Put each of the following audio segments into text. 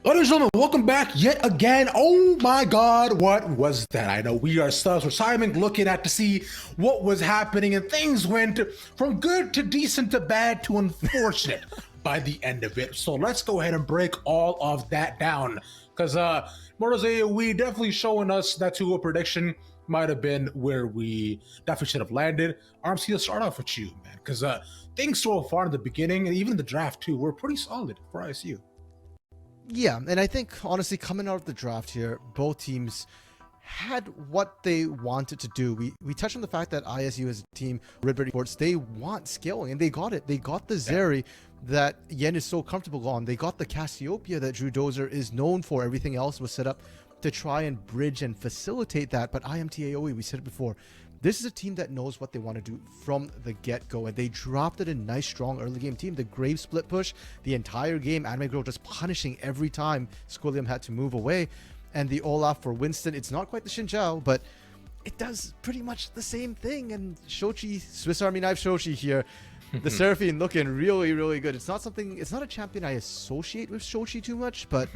Ladies and gentlemen, welcome back yet again. Oh my God, what was that? I know we ourselves were Simon looking at to see what was happening, and things went from good to decent to bad to unfortunate by the end of it. So let's go ahead and break all of that down, because Immortals AOE definitely showing us that 2-0 prediction might have been where we definitely should have landed. RMC, let's start off with you, man, because things so far in the beginning and even in the draft too were pretty solid for ISU. Yeah, and I think, honestly, coming out of the draft here, both teams had what they wanted to do. We touched on the fact that ISU as a team, Redbird Esports, they want scaling, and they got it. They got the Zeri that Yen is so comfortable on. They got the Cassiopeia that Drew Dozer is known for. Everything else was set up to try and bridge and facilitate that. But IMT AOE, we said it before, this is a team that knows what they want to do from the get-go, and they dropped it a nice, strong early game team. The Grave split push, the entire game, Anime Girl just punishing every time Squilliam had to move away. And the Olaf for Winston, it's not quite the Xinjiao, but it does pretty much the same thing. And Shochi, Swiss Army Knife Shochi here, the Seraphine looking really, really good. It's not a champion I associate with Shochi too much, but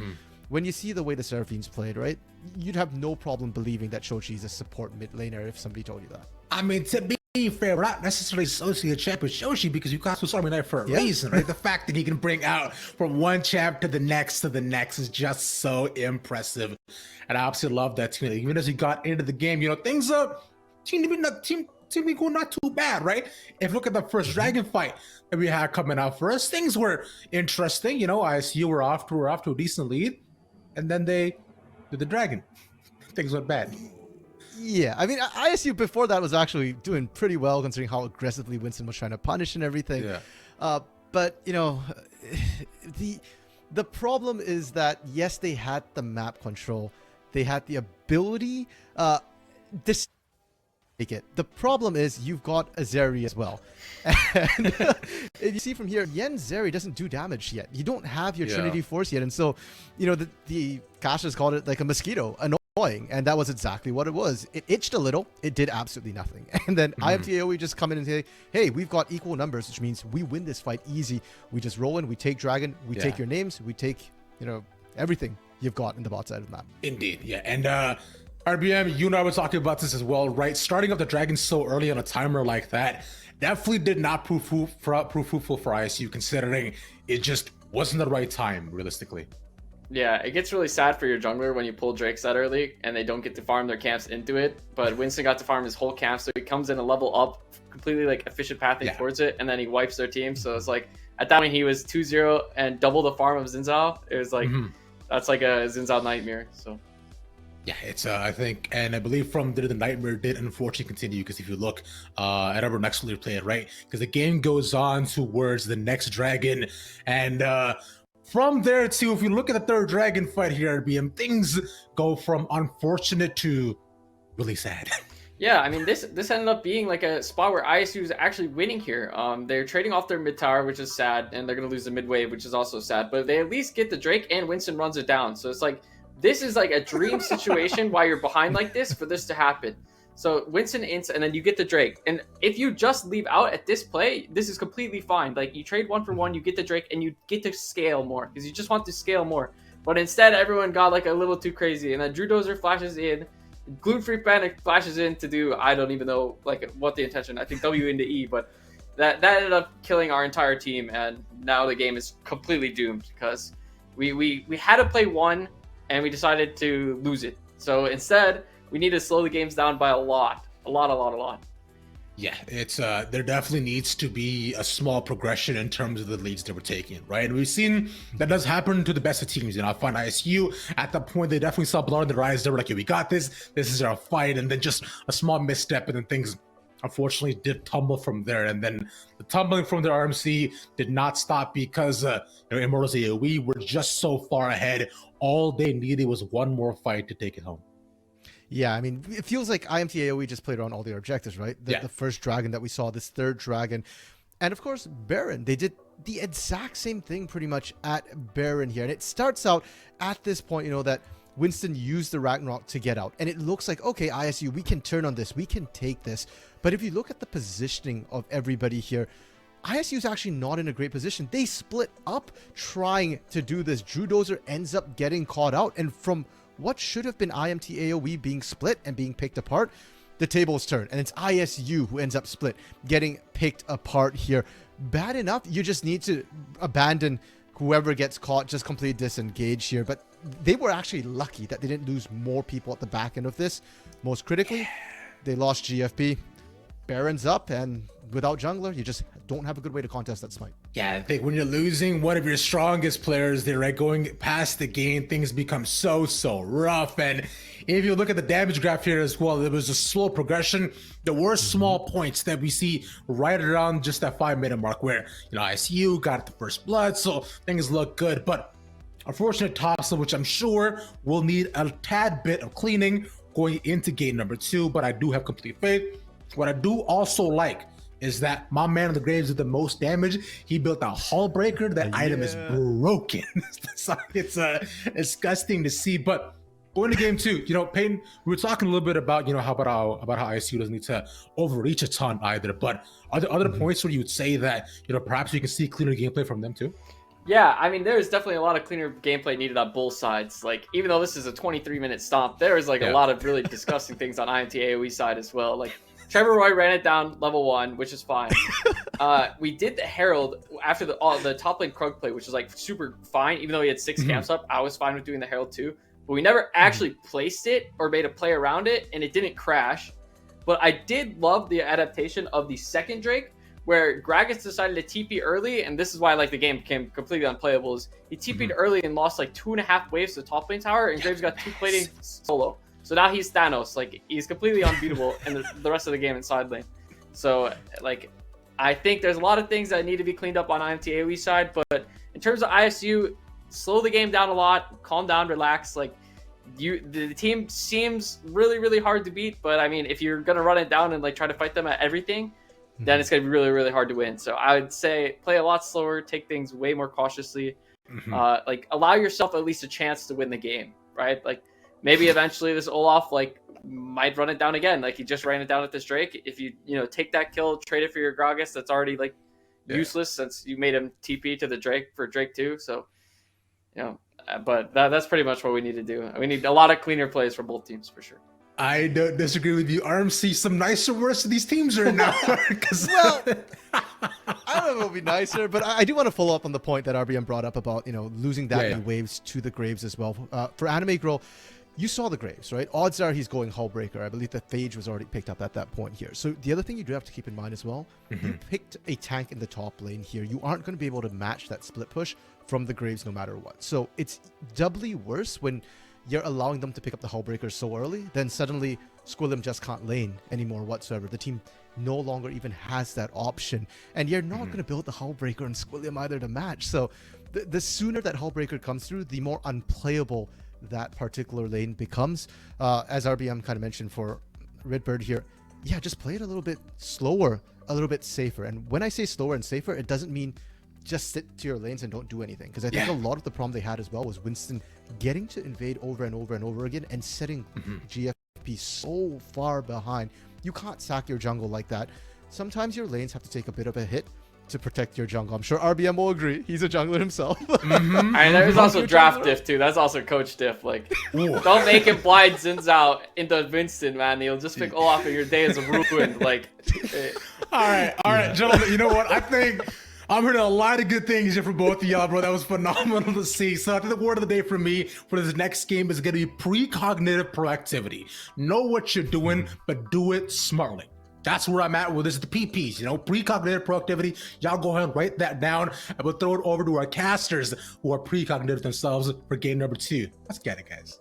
when you see the way the Seraphine's played, right, you'd have no problem believing that Shochi is a support mid laner if somebody told you that. I mean, to be fair, we're not necessarily associated champ with Shoshi because you got Swiss Army Knife for a reason, right? The fact that he can bring out from one champ to the next is just so impressive. And I absolutely love that too. Even as he got into the game, things seem to be going not too bad, right? If you look at the first dragon fight that we had coming out for us, things were interesting. ISU were off to a decent lead, and then they did the dragon. Things went bad. Yeah, I mean, ISU before that was actually doing pretty well considering how aggressively Winston was trying to punish and everything. Yeah. But the problem is that yes, they had the map control, they had the ability. Take it. The problem is you've got a Zeri as well. And you see from here, Yen Zeri doesn't do damage yet. You don't have your Trinity Force yet. And so, the Kasha's called it like a mosquito, annoying. And that was exactly what it was. It itched a little. It did absolutely nothing. And then IMTAOE just come in and say, hey, we've got equal numbers, which means we win this fight easy. We just roll in, we take Dragon, we take your names, we take, everything you've got in the bot side of the map. Indeed, yeah. And RBM, you and I were talking about this as well, right? Starting up the Dragon so early on a timer like that definitely did not prove fruitful for ISU, considering it just wasn't the right time, realistically. Yeah, it gets really sad for your jungler when you pull Drakes that early and they don't get to farm their camps into it. But Winston got to farm his whole camp, so he comes in a level up, completely like efficient pathing towards it, and then he wipes their team. So it's like at that point he was 2-0 and double the farm of Xin. It was like that's like a Xin nightmare. So. Yeah, it's I think, and I believe from the nightmare did unfortunately continue, because if you look at our next later play, right, because the game goes on towards the next dragon, and from there too, if you look at the third dragon fight here, RBM, things go from unfortunate to really sad. Yeah, I mean, this ended up being like a spot where ISU is actually winning here. They're trading off their mid tower, which is sad, and they're gonna lose the mid wave, which is also sad. But they at least get the Drake, and Winston runs it down. So it's like, this is like a dream situation while you're behind like this for this to happen. So Winston ints, and then you get the Drake. And if you just leave out at this play, this is completely fine. Like, you trade 1-for-1, you get the Drake, and you get to scale more because you just want to scale more. But instead, everyone got like a little too crazy. And then Drew Dozer flashes in, Gluten-Free Panic flashes in to do, I don't even know like what the intention. I think W into E, but that ended up killing our entire team. And now the game is completely doomed because we had to play one, and we decided to lose it. So instead, we need to slow the games down by a lot. Yeah, it's there definitely needs to be a small progression in terms of the leads that we're taking, right? And we've seen that does happen to the best of teams. I find ISU at that point, they definitely saw blood in their eyes. They were like, "Yeah, we got this. This is our fight," and then just a small misstep, and then things unfortunately did tumble from there. And then the tumbling from the RMC did not stop because Immortals AOE were just so far ahead. All they needed was one more fight to take it home. Yeah, I mean, it feels like IMTAOE just played around all their objectives, right? The first dragon that we saw, this third dragon. And of course, Baron, they did the exact same thing pretty much at Baron here. And it starts out at this point, that Winston used the Ragnarok to get out. And it looks like, okay, ISU, we can turn on this. We can take this. But if you look at the positioning of everybody here, ISU is actually not in a great position. They split up trying to do this. Drew Dozer ends up getting caught out, and from what should have been IMT AOE being split and being picked apart, the tables turn, and it's ISU who ends up split, getting picked apart here. Bad enough, you just need to abandon whoever gets caught, just completely disengage here. But they were actually lucky that they didn't lose more people at the back end of this. Most critically, they lost GFP. Baron's up, and without jungler, you just don't have a good way to contest that smite. Yeah, I think when you're losing one of your strongest players there, right, going past the game, things become so rough. And if you look at the damage graph here as well, there was a slow progression. There were small points that we see right around just that 5-minute mark where, ISU got the first blood, so things look good. But unfortunate toss, which I'm sure will need a tad bit of cleaning going into game number 2, but I do have complete faith. What I do also like is that my man of the graves did the most damage. He built a hull breaker. That item is broken. It's disgusting to see. But going to game 2, Peyton, we were talking a little bit about, how ISU doesn't need to overreach a ton either. But are there other points where you would say that, perhaps you can see cleaner gameplay from them too? Yeah, I mean, there's definitely a lot of cleaner gameplay needed on both sides. Like, even though this is a 23-minute stomp, there is a lot of really disgusting things on IMT AOE side as well. Like, Trevor Roy ran it down level 1, which is fine. We did the Herald after the top lane Krug play, which is super fine. Even though he had 6 camps up, I was fine with doing the Herald too. But we never actually placed it or made a play around it, and it didn't crash. But I did love the adaptation of the second Drake, where Gragas decided to TP early, and this is why the game became completely unplayable. Is he TP'd early and lost 2.5 waves to the top lane tower, and Graves got 2 plating solo. So now he's Thanos. He's completely unbeatable in the rest of the game in side lane. So I think there's a lot of things that need to be cleaned up on IMT AOE side, but in terms of ISU, slow the game down a lot, calm down, relax. The team seems really hard to beat, but I mean, if you're gonna run it down and try to fight them at everything, then it's gonna be really hard to win. So I would say play a lot slower, take things way more cautiously, allow yourself at least a chance to win the game, right? Maybe eventually this Olaf might run it down again. He just ran it down at this Drake. If you take that kill, trade it for your Gragas, that's already useless since you made him TP to the Drake for Drake 2. So but that's pretty much what we need to do. We need a lot of cleaner plays for both teams for sure. I don't disagree with you. RMC, some nicer words to these teams right now. Well, I don't know if it'll be nicer, but I do want to follow up on the point that RBM brought up about losing that many waves to the Graves as well. For Anime Girl, you saw the Graves, right? Odds are he's going Hullbreaker. I believe the Phage was already picked up at that point here. So the other thing you do have to keep in mind as well, you picked a tank in the top lane here. You aren't going to be able to match that split push from the Graves no matter what. So it's doubly worse when you're allowing them to pick up the Hullbreaker so early, then suddenly Squilliam just can't lane anymore whatsoever. The team no longer even has that option. And you're not going to build the Hullbreaker and Squilliam either to match. So the sooner that Hullbreaker comes through, the more unplayable that particular lane becomes. As RBM kind of mentioned for Redbird here, just play it a little bit slower, a little bit safer. And when I say slower and safer, it doesn't mean just sit to your lanes and don't do anything. Because I think a lot of the problem they had as well was Winston getting to invade over and over again and setting GFP so far behind. You can't sack your jungle like that. Sometimes your lanes have to take a bit of a hit to protect your jungle. I'm sure RBM will agree. He's a jungler himself. And there's also draft diff too. That's also coach diff. Don't make him blind Zins out into Winston, man. He'll just pick Olaf and your day is ruined. All right, gentlemen. You know what? I think I'm hearing a lot of good things here from both of y'all, bro. That was phenomenal to see. So I think the word of the day for me for this next game is going to be precognitive proactivity. Know what you're doing, but do it smartly. That's where I'm at with this. The PPs, precognitive proactivity. Y'all go ahead and write that down. I will throw it over to our casters who are precognitive themselves for game number 2. Let's get it, guys.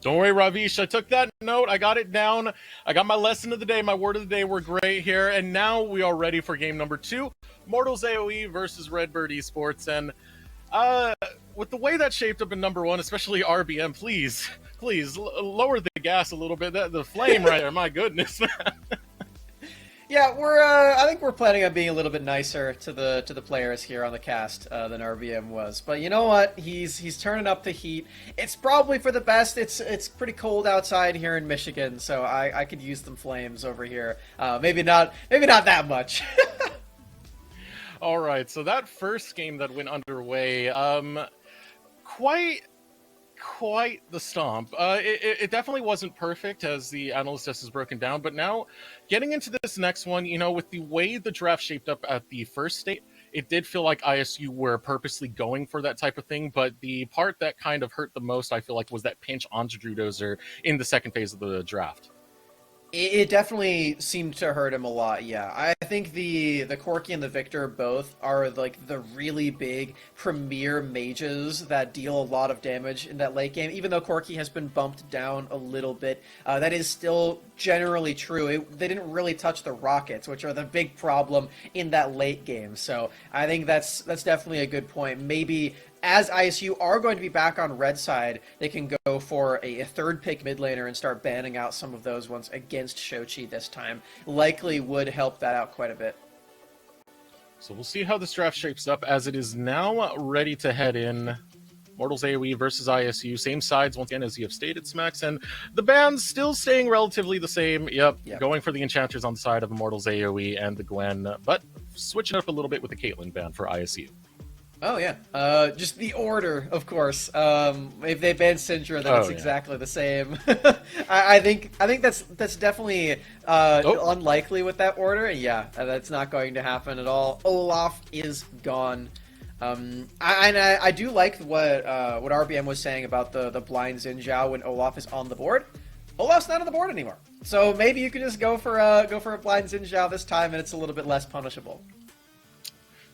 Don't worry, Ravish. I took that note. I got it down. I got my lesson of the day. My word of the day were great here. And now we are ready for game number 2. Immortals AOE versus Redbird Esports. And with the way that shaped up in number 1, especially RBM, please lower the gas a little bit. The flame right there, my goodness, man. Yeah, I think we're planning on being a little bit nicer to the players here on the cast than RBM was. But you know what? He's turning up the heat. It's probably for the best. It's pretty cold outside here in Michigan, so I could use some flames over here. Maybe not that much. All right, so that first game that went underway, quite the stomp. It definitely wasn't perfect, as the analyst test is broken down, but now getting into this next one, you know, with the way the draft shaped up at the first state, it did feel like ISU were purposely going for that type of thing, but the part that kind of hurt the most, I feel like, was that pinch onto Drew Dozer in the second phase of the draft. It definitely seemed to hurt him a lot, yeah. I think the Corki and the Victor both are like the really big premier mages that deal a lot of damage in that late game. Even though Corki has been bumped down a little bit, that is still generally true. They didn't really touch the rockets, which are the big problem in that late game. So I think that's definitely a good point. Maybe as ISU are going to be back on red side, they can go for a third pick mid laner and start banning out some of those ones against Shochi this time. Likely would help that out quite a bit. So we'll see how this draft shapes up, as it is now ready to head in. Immortals AOE versus ISU, same sides once again as you have stated, Smax, and the bands still staying relatively the same. Yep. Going for the Enchanters on the side of Immortals AOE and the Gwen, but switching up a little bit with the Caitlyn band for ISU. Oh yeah, just the order, of course. If they ban Syndra, then it's exactly the same. I think that's definitely unlikely with that order. Yeah, that's not going to happen at all. Olaf is gone. I do like what RBM was saying about the blind Xin Zhao when Olaf is on the board. Olaf's not on the board anymore, so maybe you could just go for a blind Xin Zhao this time, and it's a little bit less punishable.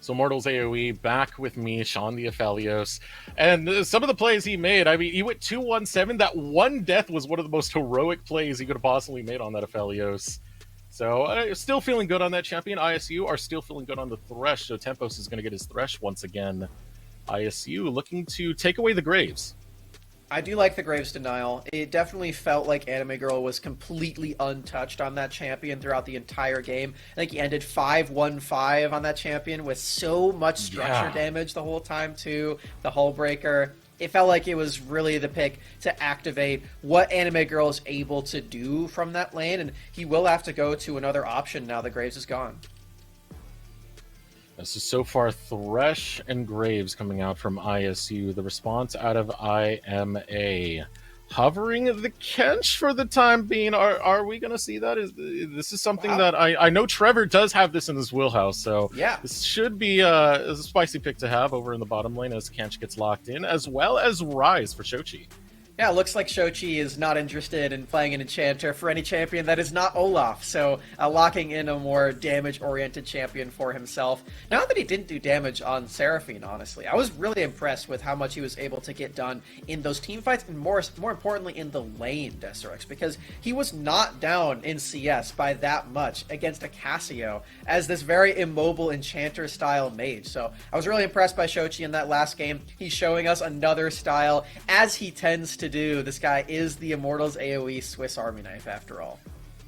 So Immortals AOE back with me, Sean the Aphelios, and some of the plays he made. I mean, he went 2-1-7. That one death was one of the most heroic plays he could have possibly made on that Aphelios. So still feeling good on that champion. ISU are still feeling good on the Thresh. So Tempos is going to get his Thresh once again. ISU looking to take away the Graves. I do like the Graves denial. It definitely felt like Anime Girl was completely untouched on that champion throughout the entire game. I think he ended 5-1-5 on that champion with so much structure damage the whole time too. The Hull Breaker. It felt like it was really the pick to activate what Anime Girl is able to do from that lane, and he will have to go to another option now that Graves is gone. This is so far Thresh and Graves coming out from ISU. The response out of IMA. Hovering the Kench for the time being. Are we going to see that? This is something that I know Trevor does have this in his wheelhouse. So this should be a spicy pick to have over in the bottom lane as Kench gets locked in, as well as Rise for Shochi. Yeah, it looks like Shochi is not interested in playing an Enchanter for any champion that is not Olaf, so locking in a more damage-oriented champion for himself. Not that he didn't do damage on Seraphine, honestly. I was really impressed with how much he was able to get done in those team fights, and more importantly in the lane, Deserex, because he was not down in CS by that much against a Cassio as this very immobile Enchanter-style mage. So I was really impressed by Shochi in that last game. He's showing us another style, as he tends to do. This guy is the Immortals AOE Swiss Army knife after all.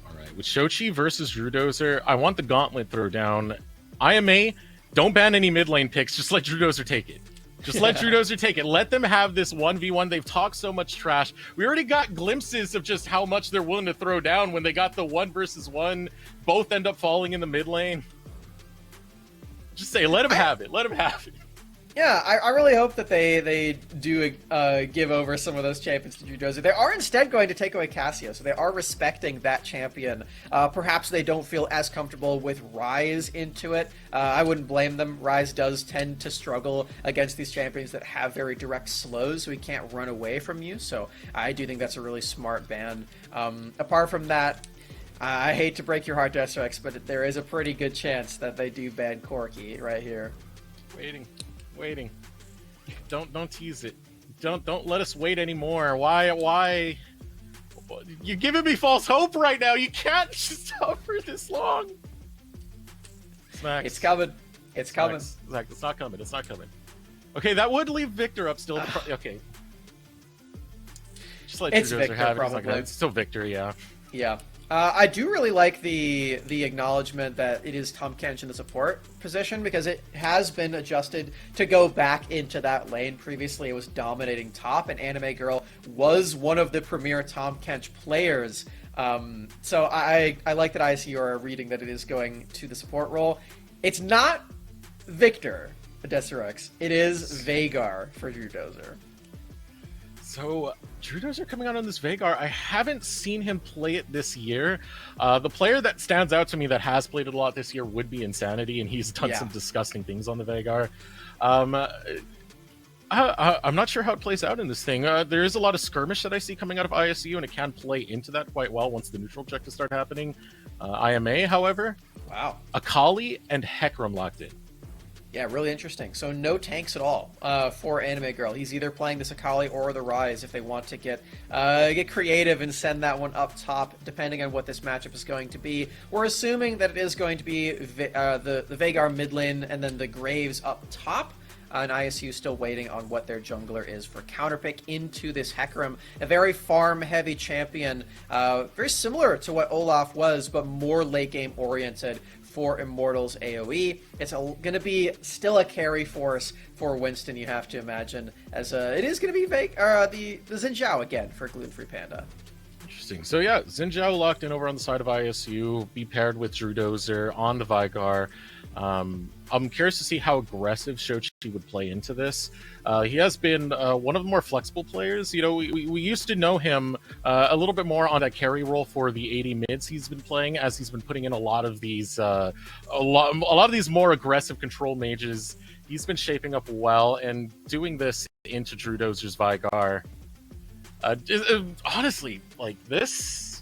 Alright, with Shochi versus Drew Dozer, I want the gauntlet throwdown. IMA, don't ban any mid lane picks, just let Drew Dozer take it. Just let Drew Dozer take it. Let them have this 1v1. They've talked so much trash. We already got glimpses of just how much they're willing to throw down when they got the 1 versus 1. Both end up falling in the mid lane. Just say, let him have it. Let him have it. Yeah, I really hope that they do give over some of those champions to Drew Dozer. They are instead going to take away Cassio, so they are respecting that champion. Perhaps they don't feel as comfortable with Rise into it. I wouldn't blame them. Rise does tend to struggle against these champions that have very direct slows, so he can't run away from you. So I do think that's a really smart ban. Apart from that, I hate to break your heart, Deserex, but there is a pretty good chance that they do ban Corki right here. Waiting. Don't tease it. Don't let us wait anymore. Why? You're giving me false hope right now. You can't suffer this long. Smax. It's coming. It's coming. Zach, it's not coming. It's not coming. Okay, that would leave Victor up still. Okay. Just let It's Drew Dozer Victor, have it. probably. It's still Victor, yeah. Yeah. I do really like the acknowledgement that it is Tom Kench in the support position, because it has been adjusted to go back into that lane. Previously, it was dominating top, and Anime Girl was one of the premier Tom Kench players. So I like that ISU are reading that it is going to the support role. It's not Victor Deserex. It is Veigar for Drew Dozer. So, Drew Dozer coming out on this Veigar. I haven't seen him play it this year. The player that stands out to me that has played it a lot this year would be Insanity, and he's done some disgusting things on the Veigar. I'm not sure how it plays out in this thing. There is a lot of skirmish that I see coming out of ISU, and it can play into that quite well once the neutral objectives start happening. IMA, however, Akali and Hecarim locked in. Yeah, really interesting. So no tanks at all for Anime Girl. He's either playing this Akali or the Rise if they want to get creative and send that one up top, depending on what this matchup is going to be. We're assuming that it is going to be the Veigar mid lane and then the Graves up top. And ISU still waiting on what their jungler is for counterpick into this Hecarim, a very farm-heavy champion, very similar to what Olaf was, but more late-game oriented for Immortals AOE. It's going to be still a carry force for Winston, you have to imagine, as it is going to be the Xin Zhao again for Gluten Free Panda. Interesting. So yeah, Xin Zhao locked in over on the side of ISU, be paired with Drew Dozer on the Veigar. I'm curious to see how aggressive Shochi would play into this. He has been one of the more flexible players. You know, we used to know him a little bit more on that carry role for the 80 mids he's been playing, as he's been putting in a lot of these a lot of these more aggressive control mages. He's been shaping up well, and doing this into Drew Dozer's Veigar. Honestly, like this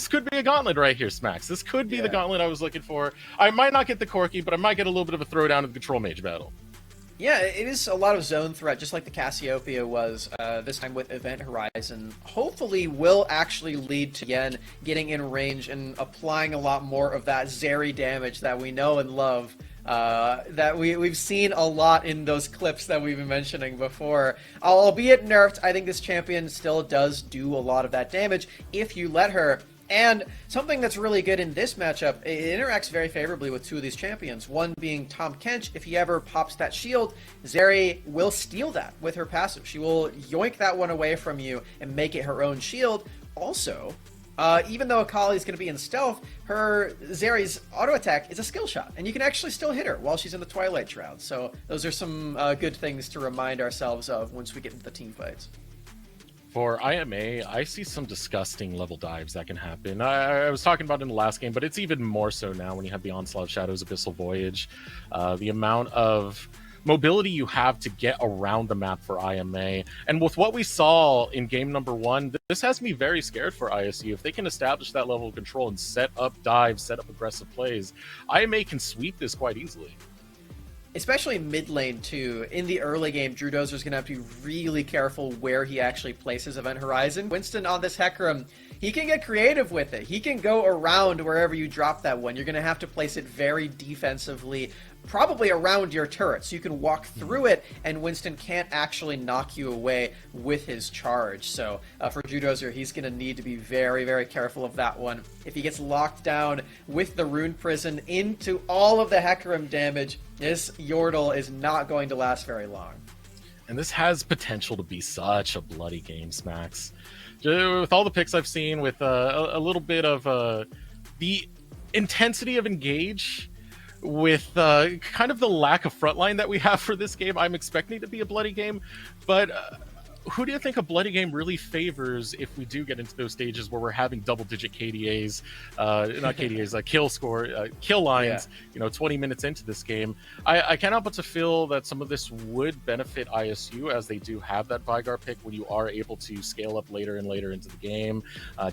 could be a gauntlet right here, Smacks. This could be the gauntlet I was looking for. I might not get the Corki, but I might get a little bit of a throwdown in the control mage battle. Yeah, it is a lot of zone threat, just like the Cassiopeia was this time with Event Horizon. Hopefully will actually lead to Yen getting in range and applying a lot more of that Zeri damage that we know and love. That we've seen a lot in those clips that we've been mentioning before. Albeit nerfed, I think this champion still does do a lot of that damage if you let her. And something that's really good in this matchup, it interacts very favorably with two of these champions. One being Tom Kench. If he ever pops that shield, Zeri will steal that with her passive. She will yoink that one away from you and make it her own shield. Also, even though Akali is going to be in stealth, her Zeri's auto attack is a skill shot, and you can actually still hit her while she's in the Twilight Shroud. So those are some good things to remind ourselves of once we get into the team fights. For IMA, I see some disgusting level dives that can happen. I was talking about it in the last game, but it's even more so now when you have the Onslaught of Shadows Abyssal Voyage. The amount of mobility you have to get around the map for IMA. And with what we saw in game number 1, this has me very scared for ISU. If they can establish that level of control and set up dives, set up aggressive plays, IMA can sweep this quite easily. Especially mid lane too. In the early game, Drew Dozer's going to have to be really careful where he actually places Event Horizon. Winston on this Hecarim, he can get creative with it. He can go around wherever you drop that one. You're going to have to place it very defensively, probably around your turret, so you can walk through it, and Winston can't actually knock you away with his charge. So for Drew Dozer, he's going to need to be very, very careful of that one. If he gets locked down with the Rune Prison into all of the Hecarim damage, this Yordle is not going to last very long. And this has potential to be such a bloody game, Smacks. With all the picks I've seen, with a little bit of the intensity of Engage, with kind of the lack of frontline that we have for this game, I'm expecting it to be a bloody game. But who do you think a bloody game really favors if we do get into those stages where we're having double-digit KDAs, not KDAs, kill lines, 20 minutes into this game? I can't help but to feel that some of this would benefit ISU, as they do have that Veigar pick when you are able to scale up later and later into the game,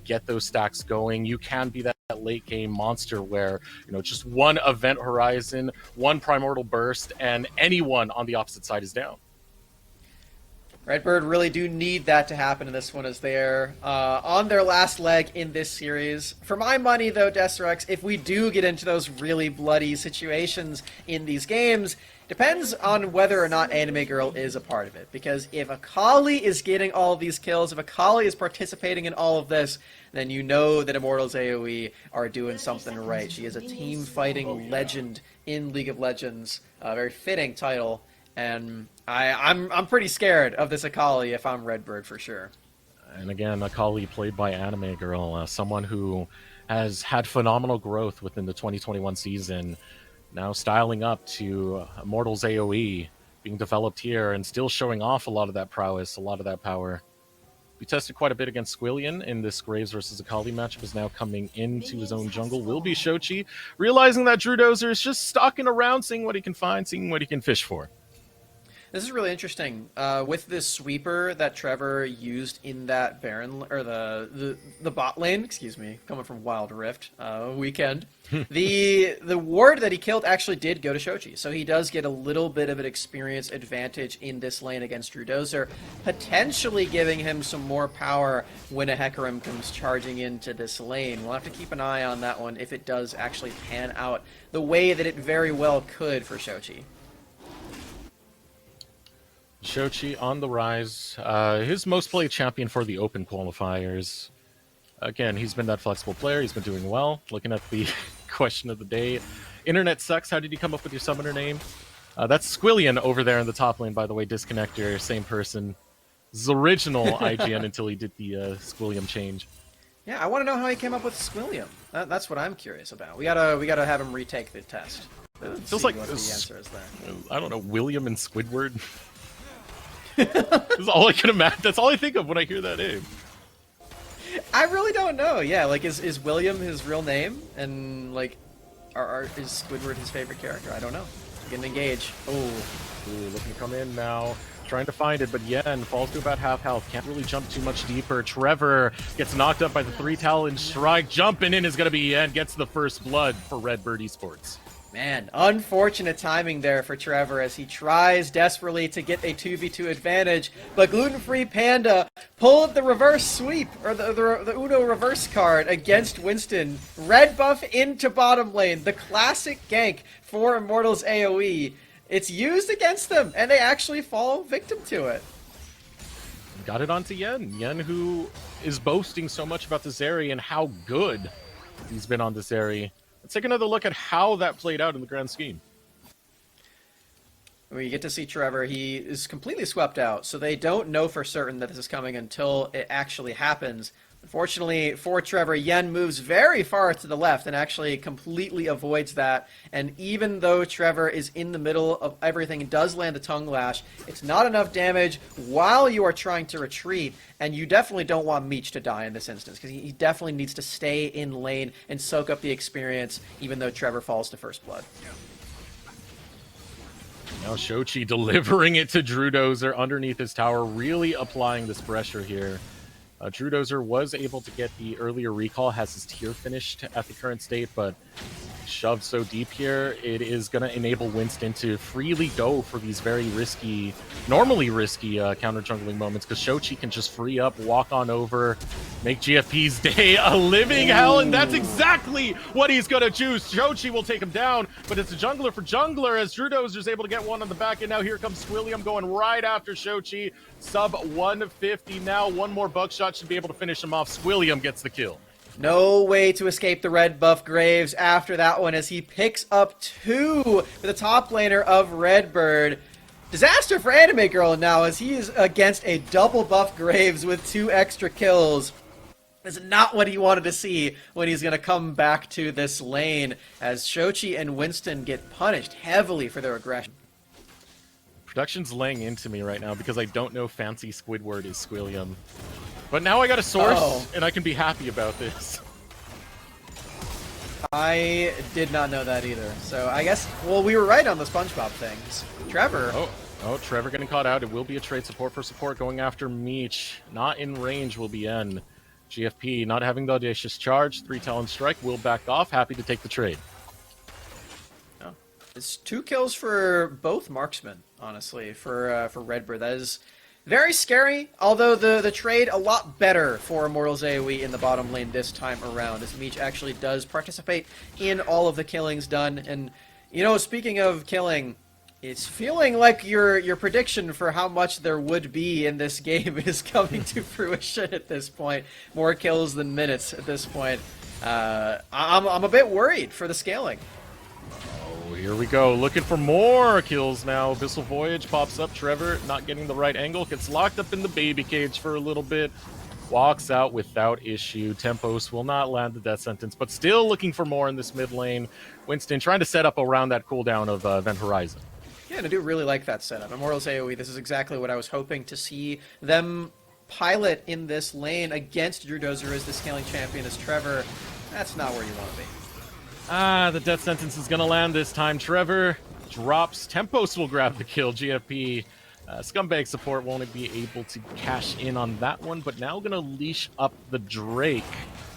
get those stacks going. You can be that late game monster where just one Event Horizon, one Primordial Burst, and anyone on the opposite side is down. Redbird really do need that to happen in this one, as they're on their last leg in this series. For my money, though, Desrex, if we do get into those really bloody situations in these games, depends on whether or not Anime Girl is a part of it. Because if Akali is getting all of these kills, if Akali is participating in all of this, then you know that Immortals AOE are doing something right. She is a team-fighting legend in League of Legends. A very fitting title. And I'm pretty scared of this Akali if I'm Redbird for sure. And again, Akali played by Anime Girl, someone who has had phenomenal growth within the 2021 season, now styling up to Immortals AOE, being developed here and still showing off a lot of that prowess, a lot of that power. We tested quite a bit against Squillion in this Graves versus Akali matchup. Is now coming into his own jungle. Will be Shochi, realizing that Drew Dozer is just stalking around, seeing what he can find, seeing what he can fish for. This is really interesting. With this sweeper that Trevor used in that Baron, or the bot lane, excuse me, coming from Wild Rift weekend, the ward that he killed actually did go to Shochi, so he does get a little bit of an experience advantage in this lane against Drew Dozer, potentially giving him some more power when a Hecarim comes charging into this lane. We'll have to keep an eye on that one if it does actually pan out the way that it very well could for Shochi. Shochi on the rise. His most played champion for the open qualifiers. Again, he's been that flexible player. He's been doing well. Looking at the question of the day. Internet sucks. How did you come up with your summoner name? That's Squillion over there in the top lane, by the way. Disconnector, same person. His original IGN until he did the Squillium change. Yeah, I want to know how he came up with Squillium. That's what I'm curious about. We gotta have him retake the test. Feels like what the answer is there. I don't know, William and Squidward. That's all I can imagine. That's all I think of when I hear that name. I really don't know. Yeah, like is William his real name? And like, is Squidward his favorite character? I don't know. Getting engaged. Oh, looking to come in now. Trying to find it, but Yen falls to about half health. Can't really jump too much deeper. Trevor gets knocked up by the 3-talon strike. Jumping in is going to be Yen. Gets the first blood for Redbird Esports. Man, unfortunate timing there for Trevor as he tries desperately to get a 2v2 advantage, but Gluten-Free Panda pulled the reverse sweep, or the Uno reverse card against Winston. Red buff into bottom lane, the classic gank for Immortals AOE. It's used against them, and they actually fall victim to it. Got it onto Yen. Yen, who is boasting so much about this area and how good he's been on this area. Let's take another look at how that played out in the grand scheme. We get to see Trevor. He is completely swept out, so they don't know for certain that this is coming until it actually happens. Unfortunately for Trevor, Yen moves very far to the left and actually completely avoids that. And even though Trevor is in the middle of everything and does land a tongue lash, it's not enough damage while you are trying to retreat. And you definitely don't want Meech to die in this instance, because he definitely needs to stay in lane and soak up the experience, even though Trevor falls to first blood. Now Shochi delivering it to Drew Dozer underneath his tower, really applying this pressure here. Drew Dozer was able to get the earlier recall, has his tier finished at the current state, but shoved so deep here, it is going to enable Winston to freely go for these very risky, normally risky counter jungling moments, because Shochi can just free up, walk on over, make GFP's day a living hell, and that's exactly what he's going to choose. Shochi will take him down, but it's a jungler for jungler as Drew Dozer is able to get one on the back end. Now here comes Swilliam going right after Shochi. Sub 150 now. One more buckshot should be able to finish him off. Swilliam gets the kill. No way to escape the red buff Graves after that one as he picks up 2 for the top laner of Redbird. Disaster for Anime Girl now as he is against a double buff Graves with 2 extra kills. Is not what he wanted to see when he's going to come back to this lane as Shochi and Winston get punished heavily for their aggression. Production's laying into me right now because I don't know fancy Squidward is Squilliam. But now I got a source, and I can be happy about this. I did not know that either. So I guess, well, we were right on the SpongeBob things. Trevor. Oh, Trevor getting caught out. It will be a trade support for support going after Meech. Not in range will be N. GFP not having the audacious charge. 3-talon strike will back off. Happy to take the trade. It's 2 kills for both marksmen, honestly, for Redbird. That is Very scary, although the trade a lot better for Immortals AOE in the bottom lane this time around, as Meech actually does participate in all of the killings done. And, you know, speaking of killing, it's feeling like your prediction for how much there would be in this game is coming to fruition at this point. More kills than minutes at this point. I'm a bit worried for the scaling. Oh, here we go. Looking for more kills now. Abyssal Voyage pops up. Trevor not getting the right angle. Gets locked up in the baby cage for a little bit. Walks out without issue. Tempos will not land the death sentence, but still looking for more in this mid lane. Winston trying to set up around that cooldown of Event Horizon. Yeah, and I do really like that setup. Immortals AOE, this is exactly what I was hoping to see them pilot in this lane against Drew Dozer as the scaling champion as Trevor. That's not where you want to be. The death sentence is going to land this time. Trevor drops. Tempos will grab the kill. GFP Scumbag support won't be able to cash in on that one, but now going to leash up the Drake.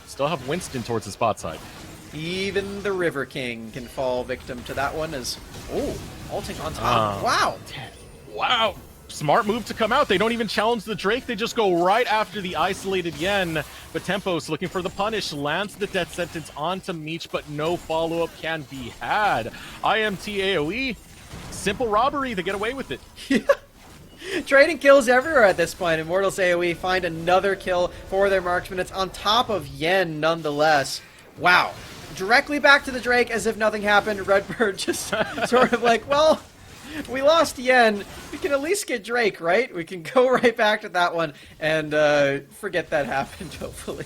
Still have Winston towards the spot side. Even the River King can fall victim to that one as... Oh, ulting on top. Wow. Wow. Smart move to come out. They don't even challenge the Drake. They just go right after the isolated Yen. But Tempos looking for the punish. Lands the death sentence onto Meech, but no follow-up can be had. IMT AOE. Simple robbery. They get away with it. Trading kills everywhere at this point. Immortals AOE find another kill for their marksman. It's on top of Yen nonetheless. Wow. Directly back to the Drake as if nothing happened. Redbird just sort of like, well, we lost Yen. We can at least get Drake, right? We can go right back to that one and forget that happened, hopefully.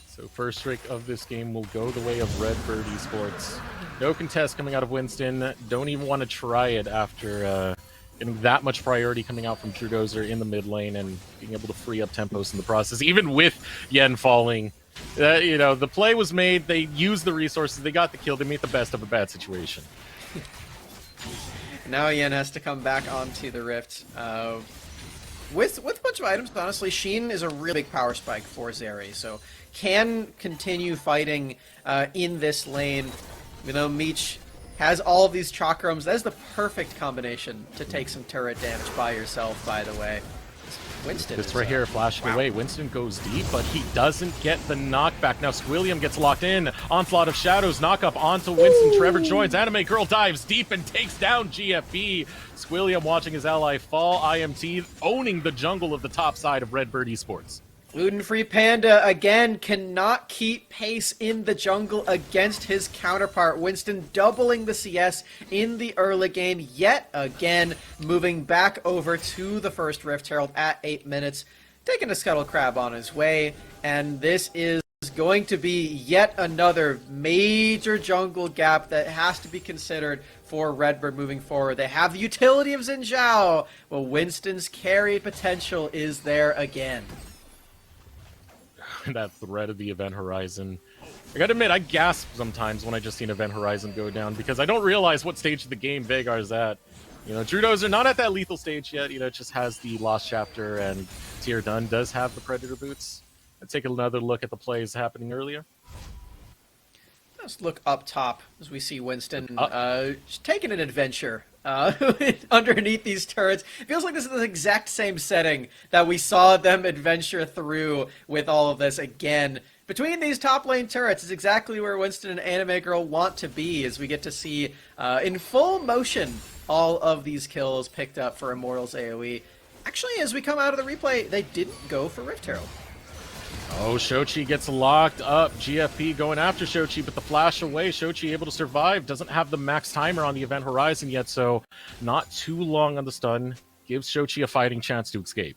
So first Drake of this game will go the way of Redbird Esports. No contest coming out of Winston. Don't even want to try it after getting that much priority coming out from Drew Dozer in the mid lane and being able to free up Tempos in the process, even with Yen falling. You know, the play was made. They used the resources. They got the kill. They made the best of a bad situation. Now Yen has to come back onto the Rift. With a bunch of items, honestly, Sheen is a really big power spike for Zeri, so can continue fighting in this lane. You know, Meech has all of these chakrams. That is the perfect combination to take some turret damage by yourself, by the way. Winston this right here, flashing away. Winston goes deep, but he doesn't get the knockback. Now Squilliam gets locked in. Onslaught of Shadows, knock up onto Winston. Trevor joins. Anime Girl dives deep and takes down GFB. Squilliam watching his ally fall. IMT owning the jungle of the top side of Redbird Esports. Gluten-free Panda, again, cannot keep pace in the jungle against his counterpart. Winston doubling the CS in the early game, yet again, moving back over to the first Rift Herald at 8 minutes, taking a Scuttle Crab on his way, and this is going to be yet another major jungle gap that has to be considered for Redbird moving forward. They have the utility of Xin Zhao, but Winston's carry potential is there again. That threat of the Event Horizon. I gotta admit, I gasp sometimes when I just seen Event Horizon go down because I don't realize what stage of the game Vagar's at. You know, Drew Dozer not at that lethal stage yet. You know, it just has the Lost Chapter, and Tier Dun does have the Predator boots. Let's take another look at the plays happening earlier. Let's look up top as we see Winston just taking an adventure underneath these turrets. Feels like this is the exact same setting that we saw them adventure through with all of this again. Between these top lane turrets is exactly where Winston and Anime Girl want to be as we get to see in full motion all of these kills picked up for Immortals AOE. Actually, as we come out of the replay, they didn't go for Rift Herald. Oh, Shochi gets locked up. GFP going after Shochi, but the flash away. Shochi able to survive. Doesn't have the max timer on the Event Horizon yet, so not too long on the stun. Gives Shochi a fighting chance to escape.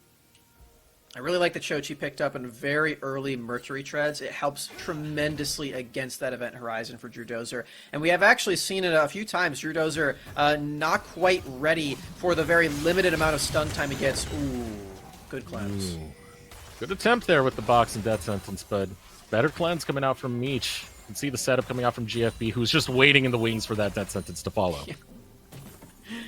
I really like that Shochi picked up in very early Mercury treads. It helps tremendously against that Event Horizon for Drew Dozer. And we have actually seen it a few times. Drew Dozer not quite ready for the very limited amount of stun time he gets. Ooh, good cleanse. Ooh. Good attempt there with the box and death sentence, but better cleanse coming out from Meech. You can see the setup coming out from GFB, who's just waiting in the wings for that death sentence to follow.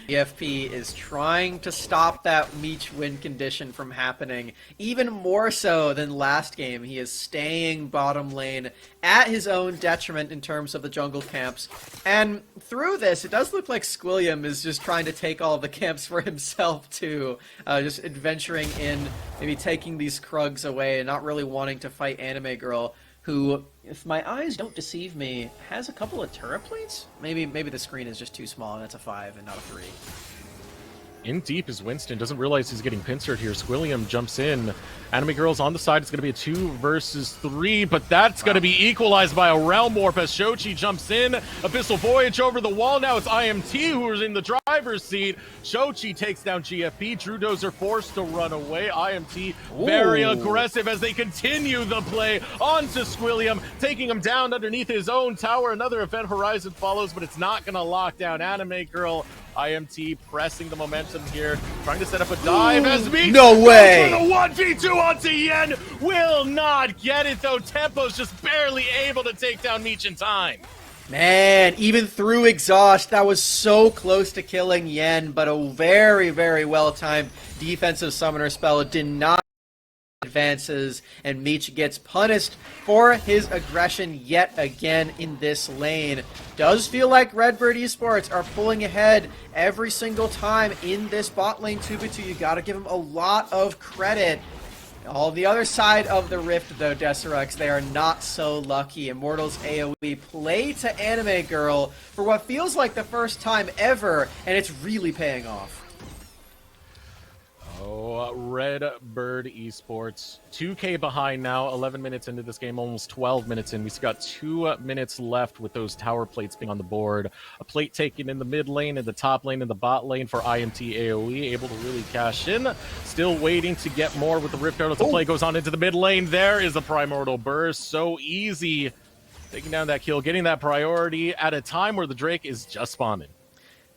EFP is trying to stop that Meech win condition from happening, even more so than last game. He is staying bottom lane at his own detriment in terms of the jungle camps. And through this, it does look like Squilliam is just trying to take all of the camps for himself too. Just adventuring in, maybe taking these Krugs away and not really wanting to fight Anime Girl, who, if my eyes don't deceive me, has a couple of turret plates? Maybe the screen is just too small and it's a 5 and not a 3. In deep is Winston, doesn't realize he's getting pincered here. Squilliam jumps in. Anime Girl's on the side. It's going to be a 2 versus 3, but that's going to be equalized by a Realm Warp as Shochi jumps in. Abyssal Voyage over the wall. Now it's IMT who is in the driver's seat. Shochi takes down GFP. Drudozer forced to run away. IMT very aggressive as they continue the play onto Squilliam, taking him down underneath his own tower. Another Event Horizon follows, but it's not going to lock down Anime Girl. IMT pressing the momentum here, trying to set up a dive as Meech. No way! The 1v2 onto Yen, will not get it though. Tempo's just barely able to take down Meech in time. Man, even through exhaust, that was so close to killing Yen, but a very, very well-timed defensive summoner spell did not advances, and Meech gets punished for his aggression yet again in this lane. Does feel like Redbird Esports are pulling ahead every single time in this bot lane 2v2. You gotta give them a lot of credit. On the other side of the rift though, Deserex, they are not so lucky. Immortals AOE play to Anime Girl for what feels like the first time ever, and it's really paying off. Oh, Redbird Esports, 2K behind now, 11 minutes into this game, almost 12 minutes in. We've got 2 minutes left with those tower plates being on the board. A plate taken in the mid lane, in the top lane, in the bot lane for IMT AOE, able to really cash in. Still waiting to get more with the Rift Out as the play goes on into the mid lane. There is a Primordial Burst, so easy. Taking down that kill, getting that priority at a time where the Drake is just spawning.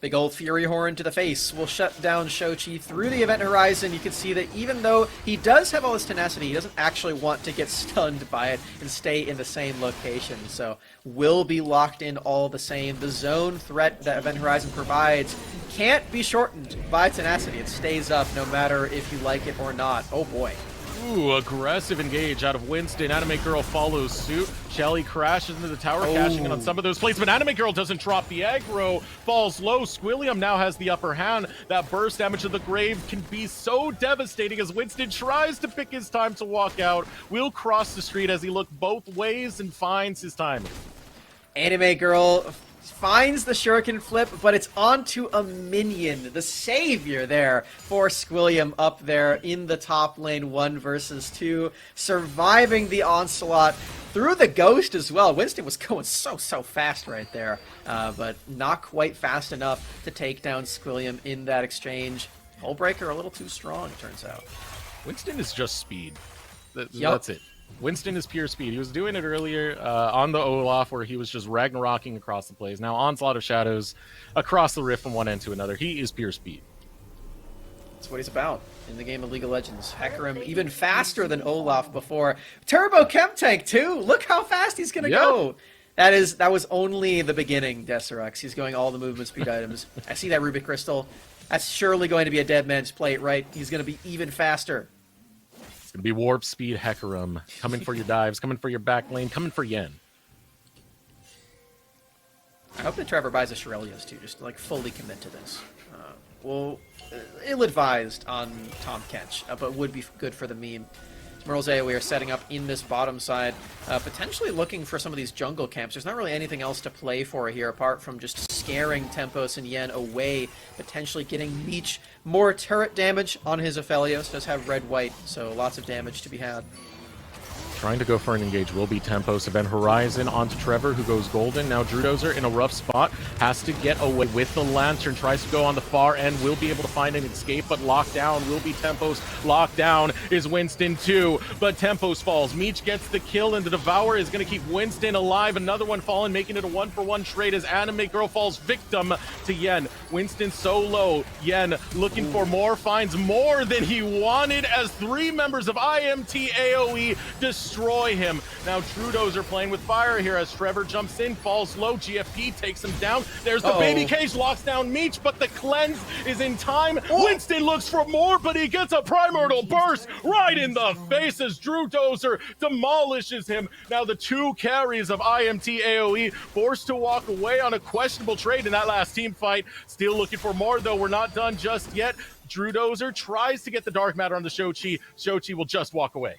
Big old Fury Horn to the face will shut down Shochi through the Event Horizon. You can see that even though he does have all this tenacity, he doesn't actually want to get stunned by it and stay in the same location. So will be locked in all the same. The zone threat that Event Horizon provides can't be shortened by tenacity. It stays up no matter if you like it or not. Oh boy. Ooh, aggressive engage out of Winston. Anime Girl follows suit. Shelly crashes into the tower, cashing in on some of those plays, but Anime Girl doesn't drop the aggro. Falls low. Squilliam now has the upper hand. That burst damage to the grave can be so devastating as Winston tries to pick his time to walk out. Will cross the street as he looks both ways and finds his timing. Anime Girl finds the shuriken flip, but it's onto a minion, the savior there for Squilliam up there in the top lane, 1 versus 2, surviving the onslaught through the ghost as well. Winston was going so fast right there, but not quite fast enough to take down Squilliam in that exchange. Hullbreaker a little too strong, it turns out. Winston is just speed. That's it. Winston is pure speed. He was doing it earlier on the Olaf where he was just Ragnarocking across the plays. Now Onslaught of Shadows across the rift from one end to another. He is pure speed. That's what he's about in the game of League of Legends. Hecarim even faster than Olaf before. Turbo Chem Tank too! Look how fast he's gonna go! That was only the beginning, Deserex. He's going all the movement speed items. I see that Ruby Crystal. That's surely going to be a dead man's plate, right? He's gonna be even faster. It's going to be warp speed Hecarim. Coming for your dives, coming for your back lane, coming for Yen. I hope that Trevor buys a Shurelya's too, just to, like, fully commit to this. Well, ill-advised on Tom Kench, but would be good for the meme. Immortals AOE are setting up in this bottom side, potentially looking for some of these jungle camps. There's not really anything else to play for here apart from just scaring Tempos and Yen away, potentially getting Meech more turret damage on his Aphelios. Does have red-white, so lots of damage to be had. Trying to go for an engage will be Tempos. Event Horizon onto Trevor, who goes golden. Now Drudozer in a rough spot. Has to get away with the Lantern. Tries to go on the far end. Will be able to find an escape, but locked down will be Tempos. Locked down is Winston too, but Tempos falls. Meech gets the kill, and the Devourer is going to keep Winston alive. Another one fallen, making it a 1-for-1 trade as Anime Girl falls victim to Yen. Winston so low. Yen looking for more, finds more than he wanted as 3 members of IMT AOE destroy destroy him. Now Trudeauzer playing with fire here as Trevor jumps in, falls low, GFP takes him down. There's the baby cage, locks down Meech, but the cleanse is in time. Winston looks for more, but he gets a primordial burst right in the face as Trudeauzer demolishes him. Now the two carries of IMT AOE forced to walk away on a questionable trade in that last team fight. Still looking for more though, we're not done just yet. Trudeauzer tries to get the dark matter on the Shochi. Shochi will just walk away.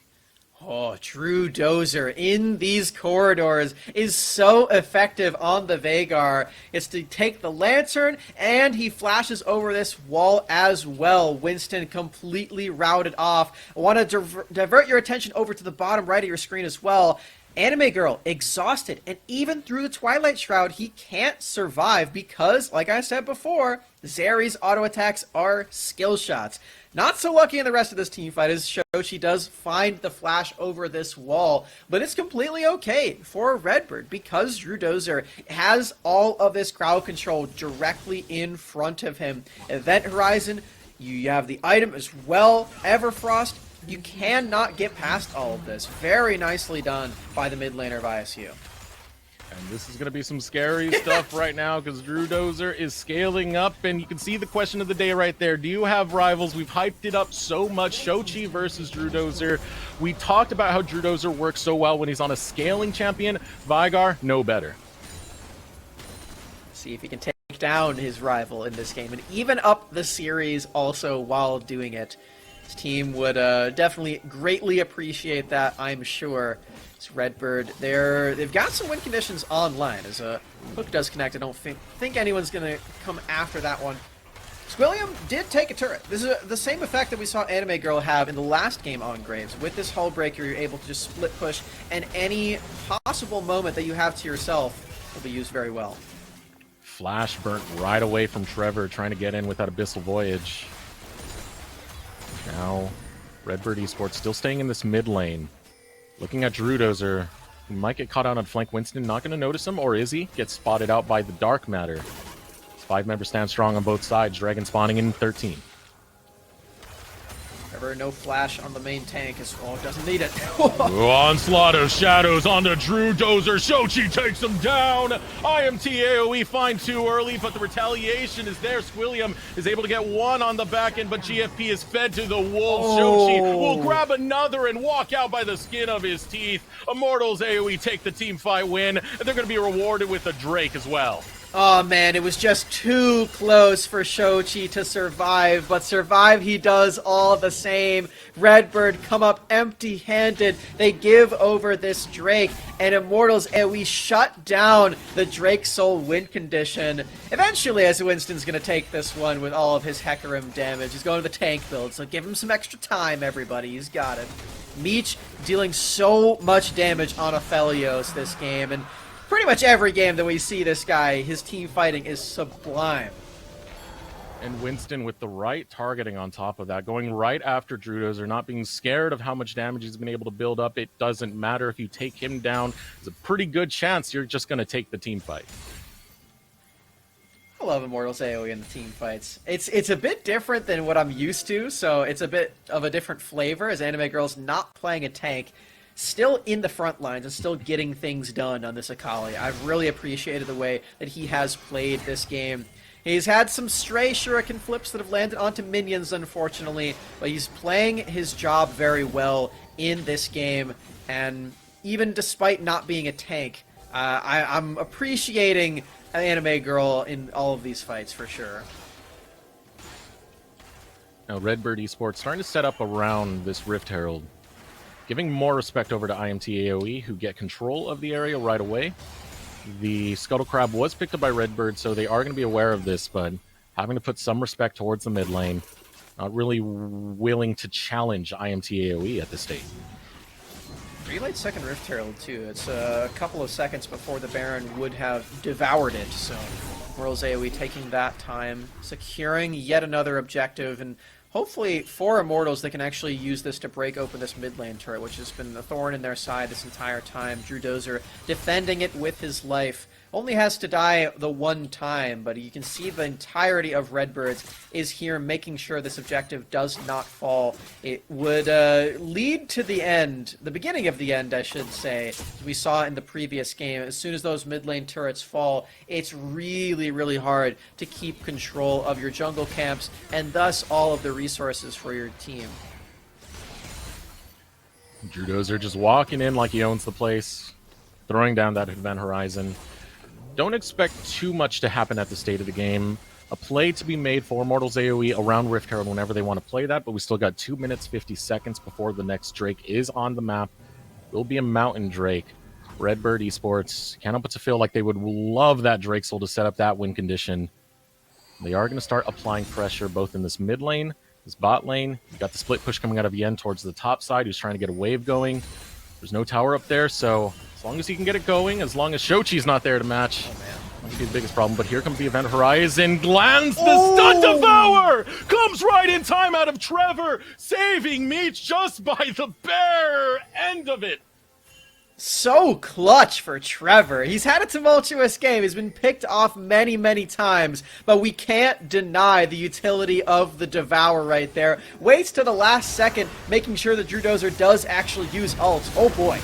Oh, Trudeauzer in these corridors is so effective on the Veigar. It's to take the Lantern, and he flashes over this wall as well. Winston completely routed off. I want to divert your attention over to the bottom right of your screen as well. Anime Girl, exhausted, and even through the Twilight Shroud, he can't survive because, like I said before, Zeri's auto attacks are skill shots. Not so lucky in the rest of this team fight as Shochi does find the flash over this wall, but it's completely okay for Redbird because Trudeauzer has all of this crowd control directly in front of him. Event Horizon, you have the item as well, Everfrost. You cannot get past all of this. Very nicely done by the mid laner of ISU. And this is going to be some scary stuff right now because Trudeauzer is scaling up, and you can see the question of the day right there. Do you have rivals? We've hyped it up so much. Shochi versus Trudeauzer. We talked about how Trudeauzer works so well when he's on a scaling champion. Veigar, no better. See if he can take down his rival in this game and even up the series also while doing it. His team would definitely greatly appreciate that, I'm sure. It's Redbird. They've got some win conditions online. As a hook does connect, I don't think anyone's going to come after that one. Squilliam did take a turret. This is the same effect that we saw Anime Girl have in the last game on Graves. With this Hull Breaker, you're able to just split push, and any possible moment that you have to yourself will be used very well. Flash burnt right away from Trevor, trying to get in with that Abyssal Voyage. Now, Redbird Esports still staying in this mid lane. Looking at Trudeauzer, who might get caught out on flank. Winston not going to notice him, or is he? Gets spotted out by the Dark Matter. 5 members stand strong on both sides. Dragon spawning in 13. No flash on the main tank as well. Doesn't need it. Onslaught of shadows onto Trudeauzer. Shochi takes him down. IMT AOE fined too early, but the retaliation is there. Squilliam is able to get one on the back end, but GFP is fed to the wolves. Shochi will grab another and walk out by the skin of his teeth. Immortals AOE take the team fight win, and they're going to be rewarded with a Drake as well. Oh man, it was just too close for Shochi to survive, but survive he does all the same. Redbird come up empty-handed. They give over this Drake, and Immortals AOE shut down the Drake Soul win condition. Eventually, as Winston's going to take this one with all of his Hecarim damage. He's going to the tank build, so give him some extra time, everybody. He's got it. Meech dealing so much damage on Aphelios this game, and pretty much every game that we see this guy, his team fighting is sublime. And Winston with the right targeting on top of that, going right after Trudeauzer, not being scared of how much damage he's been able to build up. It doesn't matter if you take him down. There's a pretty good chance you're just going to take the team fight. I love Immortals AOE in the team fights. It's a bit different than what I'm used to, so it's a bit of a different flavor as Anime Girl's not playing a tank. Still in the front lines and still getting things done on this Akali. I've really appreciated the way that he has played this game. He's had some stray shuriken flips that have landed onto minions, unfortunately, but he's playing his job very well in this game, and even despite not being a tank, I'm appreciating Anime Girl in all of these fights for sure. Now Redbird Esports starting to set up around this Rift Herald, giving more respect over to IMT AOE, who get control of the area right away. The Scuttle Crab was picked up by Redbird, so they are going to be aware of this, but having to put some respect towards the mid lane. Not really willing to challenge IMT AOE at this stage. Relayed second Rift Herald, too. It's a couple of seconds before the Baron would have devoured it, so Immortals AOE taking that time, securing yet another objective, and hopefully, for Immortals, they can actually use this to break open this mid lane turret, which has been a thorn in their side this entire time. Trudeauzer defending it with his life. only has to die the one time, but you can see the entirety of Redbirds is here making sure this objective does not fall. It would lead to the end, the beginning of the end, I should say, as we saw in the previous game. As soon as those mid lane turrets fall, it's really, really hard to keep control of your jungle camps and thus all of the resources for your team. Drew Dozer just walking in like he owns the place, throwing down that event horizon. Don't expect too much to happen at the state of the game. A play to be made for Immortals AOE around Rift Herald whenever they want to play that, but we still got 2 minutes 50 seconds before the next Drake is on the map. Will be a Mountain Drake. Redbird Esports can't help but to feel like they would love that Drake soul to set up that win condition. They are going to start applying pressure both in this mid lane, this bot lane. You got the split push coming out of Yen towards the top side, who's trying to get a wave going. There's no tower up there, so as long as he can get it going, as long as Shochi's not there to match, might be the biggest problem. But here comes the event horizon, lands the stun devour, comes right in time out of Trevor, saving Meech just by the bare end of it. So clutch for Trevor. He's had a tumultuous game. He's been picked off many, many times, but we can't deny the utility of the Devour right there. Waits to the last second, making sure that Drew Dozer does actually use ult. Oh boy.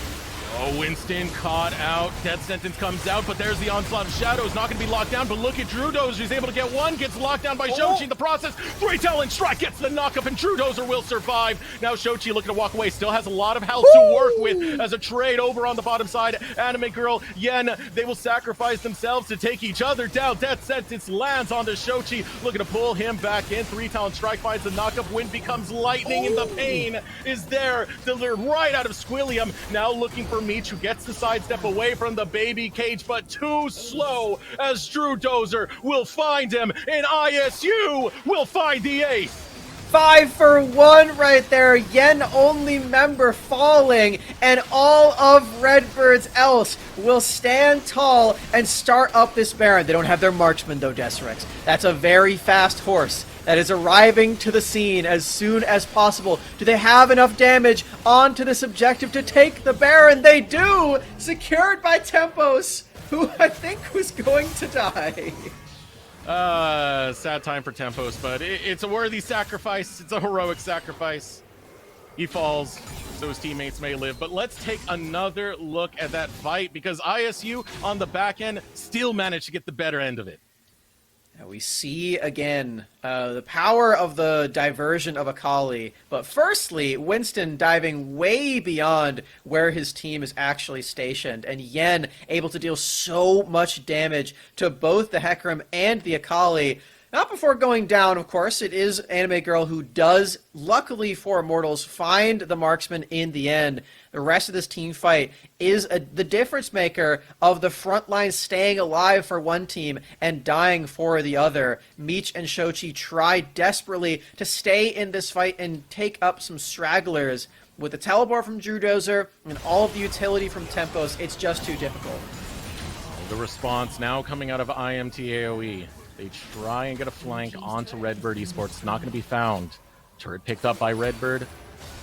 Oh, Winston caught out. Death sentence comes out, but there's the onslaught of shadows. Not going to be locked down, but look at Drew Dozer. He's able to get one, gets locked down by Shochi in the process. 3 Talon Strike gets the knockup, and Drew Dozer will survive. Now Shochi looking to walk away. Still has a lot of health to work with as a trade over on the bottom side. Anime Girl, Yen, they will sacrifice themselves to take each other down. Death sentence lands onto Shochi, looking to pull him back in. 3 Talon Strike finds the knockup. Wind becomes lightning, and the pain is there, delivered right out of Squilliam. Now looking for Meech, who gets the sidestep away from the baby cage, but too slow as Drew Dozer will find him, and ISU will find the ace. 5 for 1 right there. Yen only member falling, and all of Redbird's else will stand tall and start up this Baron. They don't have their marksman though, Desrex. That's a very fast horse that is arriving to the scene as soon as possible. Do they have enough damage onto this objective to take the Baron? They do! Secured by Tempos, who I think was going to die. Sad time for Tempos, but it's a worthy sacrifice. It's a heroic sacrifice. He falls, so his teammates may live. But let's take another look at that fight, because ISU on the back end still managed to get the better end of it. Now we see again the power of the diversion of Akali, but firstly, Winston diving way beyond where his team is actually stationed, and Yen able to deal so much damage to both the Hecarim and the Akali. Not before going down, of course. It is Anime Girl who does, luckily for Immortals, find the marksman in the end. The rest of this team fight is the difference maker of the front line staying alive for one team and dying for the other. Meech and Shochi try desperately to stay in this fight and take up some stragglers. With the teleport from Drew Dozer and all of the utility from Tempos, it's just too difficult. The response now coming out of IMT AOE. They try and get a flank onto Redbird Esports. Not going to be found. Turret picked up by Redbird.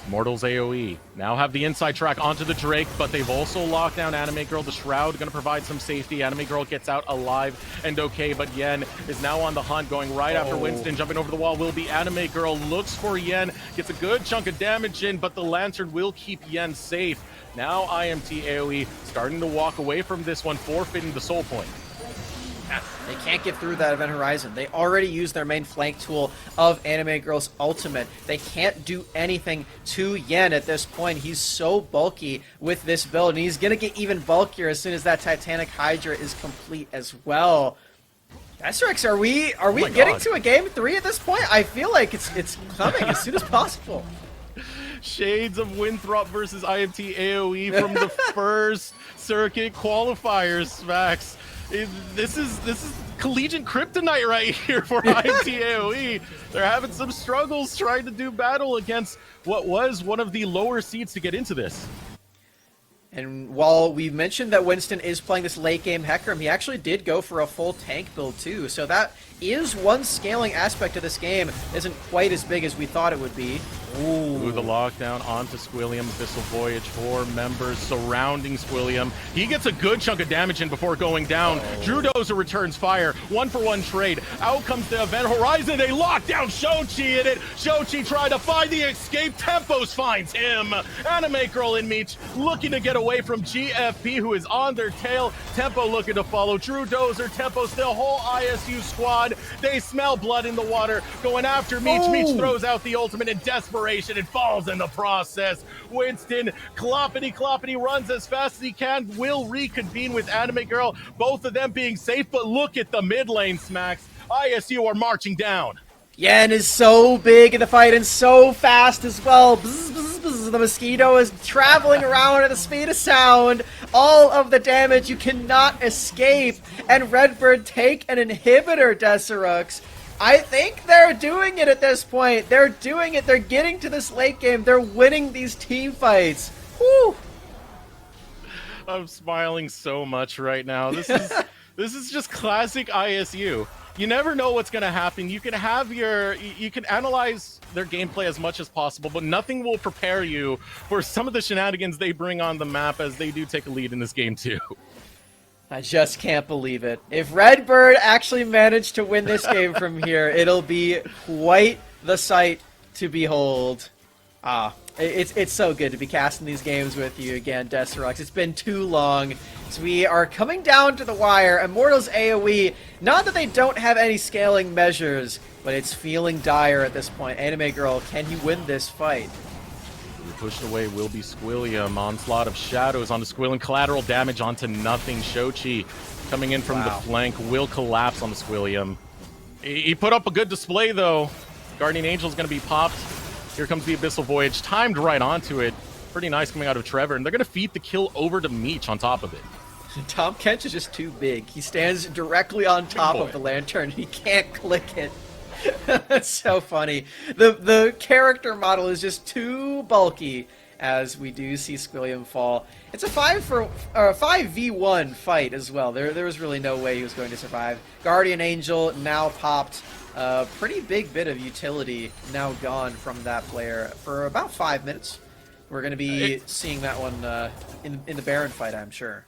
Immortals AOE now have the inside track onto the Drake, but they've also locked down Anime Girl. The Shroud going to provide some safety. Anime Girl gets out alive and okay, but Yen is now on the hunt, going right after Winston. Jumping over the wall will be Anime Girl. Looks for Yen, gets a good chunk of damage in, but the Lantern will keep Yen safe. Now IMT AOE starting to walk away from this one, forfeiting the soul point. They can't get through that event horizon. They already used their main flank tool of Anime Girl's ultimate. They can't do anything to Yen at this point. He's so bulky with this build, and he's going to get even bulkier as soon as that Titanic Hydra is complete as well. Desrex, are we getting to a game 3 at this point? I feel like it's coming as soon as possible. Shades of Winthrop versus IMT AOE from the first circuit qualifiers, Max. This is collegiate kryptonite right here for IMT AOE. They're having some struggles trying to do battle against what was one of the lower seeds to get into this. And while we mentioned that Winston is playing this late game Hecarim, he actually did go for a full tank build too. So that is one scaling aspect of this game. Isn't quite as big as we thought it would be. Ooh, the lockdown onto Squilliam. Abyssal Voyage, 4 members surrounding Squilliam. He gets a good chunk of damage in before going down. Drew Dozer returns fire. 1-for-1 trade. Out comes the Event Horizon. They lock down Shochi in it. Shochi tried to find the escape. Tempos finds him. Anime Girl and Meech looking to get away from GFP, who is on their tail. Tempo looking to follow. Drew Dozer, Tempo still, whole ISU squad. They smell blood in the water. Going after Meech. Meech throws out the ultimate in desperation and falls in the process. Winston, cloppity runs as fast as he can, will reconvene with Anime Girl, both of them being safe, but look at the mid lane smacks. ISU are marching down. Yen is so big in the fight and so fast as well. Bzz, bzz, bzz. The mosquito is traveling around at the speed of sound. All of the damage, you cannot escape. And Redbird take an inhibitor, Deserux. I think they're doing it at this point. They're doing it. They're getting to this late game. They're winning these team fights. Woo! I'm smiling so much right now. This is just classic ISU. You never know what's going to happen. You can analyze their gameplay as much as possible, but nothing will prepare you for some of the shenanigans they bring on the map, as they do take a lead in this game too. I just can't believe it. If Redbird actually managed to win this game from here, it'll be quite the sight to behold. It's so good to be casting these games with you again, Deserux. It's been too long. So we are coming down to the wire. Immortals AOE, not that they don't have any scaling measures, but it's feeling dire at this point. Anime Girl, can he win this fight? Pushed away will be Squilliam. Onslaught of Shadows onto Squilliam. Collateral damage onto nothing. Shochi coming in from the flank will collapse on the Squilliam. He put up a good display though. Guardian Angel is going to be popped. Here comes the Abyssal Voyage. Timed right onto it. Pretty nice coming out of Trevor. And they're going to feed the kill over to Meech on top of it. Tom Kench is just too big. He stands directly on top of the lantern. He can't click it. That's so funny. The character model is just too bulky as we do see Squilliam fall. It's a 5v1 fight as well. There was really no way he was going to survive. Guardian Angel now popped. A pretty big bit of utility now gone from that player for about 5 minutes. We're going to be seeing that one in the Baron fight, I'm sure.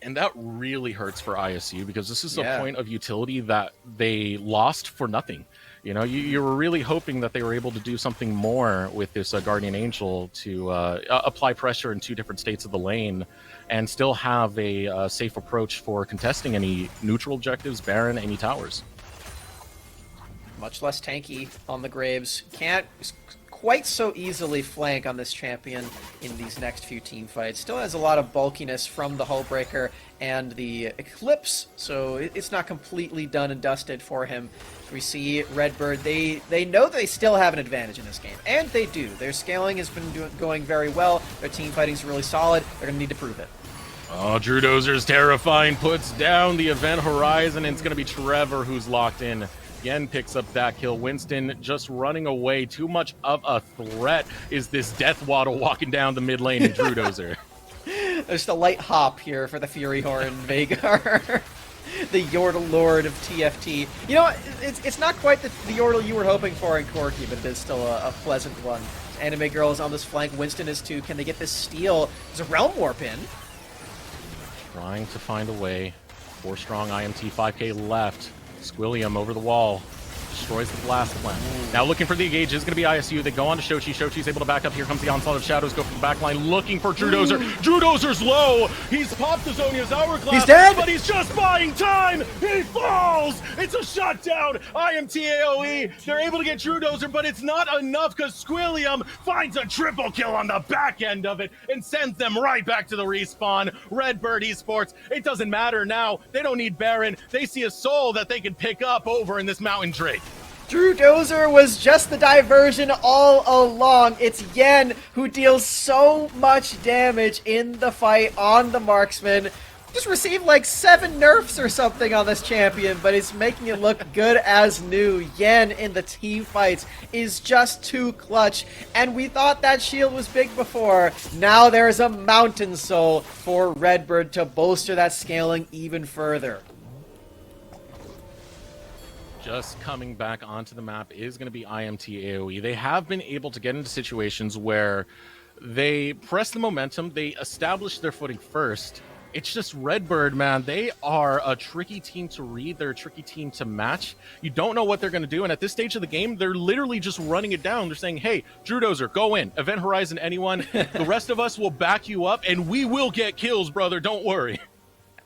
And that really hurts for ISU, because this is a point of utility that they lost for nothing. You know, you were really hoping that they were able to do something more with this Guardian Angel to apply pressure in 2 different states of the lane and still have a safe approach for contesting any neutral objectives, Baron, any towers. Much less tanky on the Graves. Can't quite so easily flank on this champion in these next few team fights. Still has a lot of bulkiness from the Hullbreaker and the Eclipse, so it's not completely done and dusted for him. We see Redbird, they know they still have an advantage in this game, and they do. Their scaling has been going very well. Their team fighting's really solid. They're going to need to prove it. Oh, Drew Dozer's terrifying, puts down the Event Horizon, and it's going to be Trevor who's locked in. Again, picks up that kill. Winston just running away. Too much of a threat is this Death Waddle walking down the mid lane in Drew Dozer. There's a light hop here for the Fury Horn Vagar. The Yordle Lord of TFT. You know, it's not quite the Yordle you were hoping for in Corki, but it is still a pleasant one. Anime Girl is on this flank. Winston is too. Can they get this steal? There's a Realm Warp in. Trying to find a way. 4 strong IMT, 5k left. Squilliam over the wall. Destroys the blast plant. Now looking for the engage is going to be ISU. They go on to Shochi. Shochi's able to back up. Here comes the Onslaught of Shadows. Go from the back line looking for Drew Dozer. Drew Dozer's low. He's popped Azonia's Hourglass. He's dead! But he's just buying time. He falls. It's a shutdown. IMT AOE. They're able to get Drew Dozer, but it's not enough because Squilliam finds a triple kill on the back end of it and sends them right back to the respawn. Redbird Esports. It doesn't matter now. They don't need Baron. They see a soul that they can pick up over in this Mountain Drake. Drew Dozer was just the diversion all along. It's Yen who deals so much damage in the fight on the marksman. Just received like 7 nerfs or something on this champion, but it's making it look good as new. Yen in the team fights is just too clutch, and we thought that shield was big before. Now there's a Mountain Soul for Redbird to bolster that scaling even further. just coming back onto the map is going to be IMT AOE. They have been able to get into situations where they press the momentum, they establish their footing first. It's just Redbird, man. They are a tricky team to read. They're a tricky team to match. You don't know what they're going to do. And at this stage of the game, they're literally just running it down. They're saying, hey, Drudozer, go in. Event Horizon, anyone. The rest of us will back you up, and we will get kills, brother. Don't worry.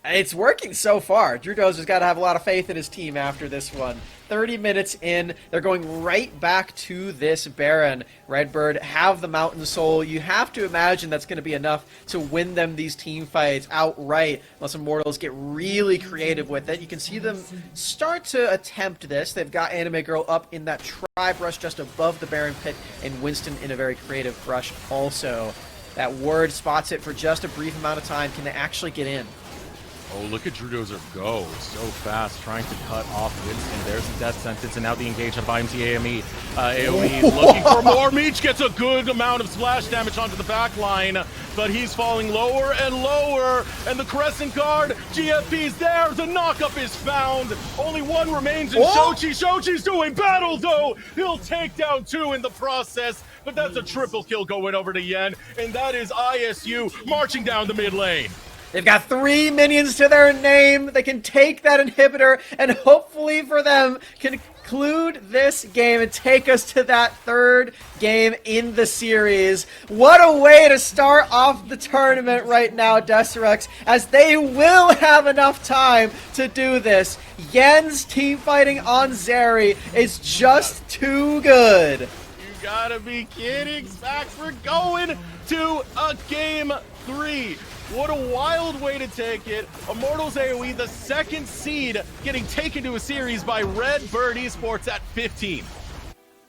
It's working so far. Drew Dozer's got to have a lot of faith in his team after this one. 30 minutes in, they're going right back to this Baron. Redbird have the Mountain Soul. You have to imagine that's going to be enough to win them these team fights outright, unless Immortals get really creative with it. You can see them start to attempt this. They've got Anime Girl up in that tri-brush just above the Baron pit, and Winston in a very creative brush also. That ward spots it for just a brief amount of time. Can they actually get in? Oh, look at Drudozer go so fast, trying to cut off Winston. There's the death sentence, and now the engage of IMT AME. AOE is looking for more. Meech gets a good amount of splash damage onto the back line, but he's falling lower and lower, and the Crescent Guard, GFP's there, the knockup is found. Only one remains in Shochi. Shochi's doing battle, though. He'll take down 2 in the process, but that's a triple kill going over to Yen, and that is ISU marching down the mid lane. They've got 3 minions to their name. They can take that inhibitor and hopefully for them conclude this game and take us to that 3rd game in the series. What a way to start off the tournament right now, Deserex, as they will have enough time to do this. Yen's team fighting on Zeri is just too good. You gotta be kidding, Spax. We're going to a game 3. What a wild way to take it. Immortals AOE, the 2nd seed, getting taken to a series by Redbird Esports at 15.